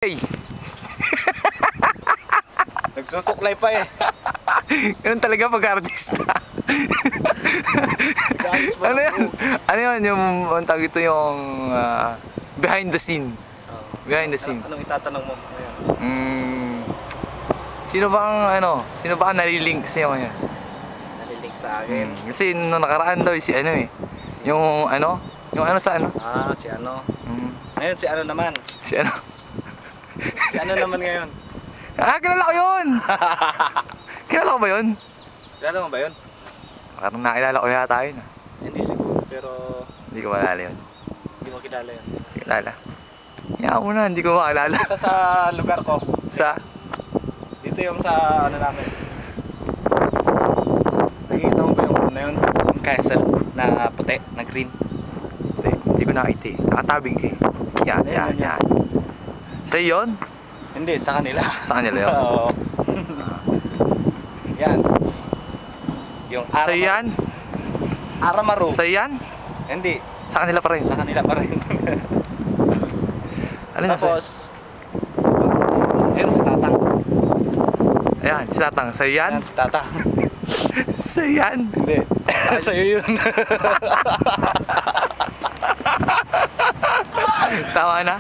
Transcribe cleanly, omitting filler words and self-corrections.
Hey. Nagsusuklay pa eh. Ganun talaga pag-artista. Ano yan? Ano yun? Yung tawag ito yung behind the scene. Behind the scene. Anong itatanong mo ngayon? Sino ba ang nalilink sa'yo ngayon? Nalilink sa akin. Kasi nung nakaraan daw si ano eh. Yung ano sa ano? Si ano. Ngayon si ano naman. Si ano? Si ano naman ngayon? Kilala ko yun! Kilala ko ba yun? Kilala mo ba yun? Parang nakilala ko yata yun. Hindi siguro, pero Hindi ko malala yun. hindi mo kilala yun. Kilala. Yan mo na, hindi ko makilala. Dito sa lugar ko. Sa? Dito yung sa ano namin. Nakikita mo ba yung ano na yun? Yung castle na puti, na green. Hindi ko nakita eh. Nakatabing ka eh. Yan. Sa'yo yun? Hindi, sa kanila. Sa kanila yun? Oo. Yan. Yung Sa'yo yan? Aramaru. Sa'yo yan? Hindi. Sa kanila pa rin? Sa kanila pa rin. Ano na sa'yo? Tapos, ayun si Tatang. Ayan, si Tatang. Sa'yo yan? Yan si Tatang. Sa'yo yan? Hindi. Sa'yo yun. Tama na?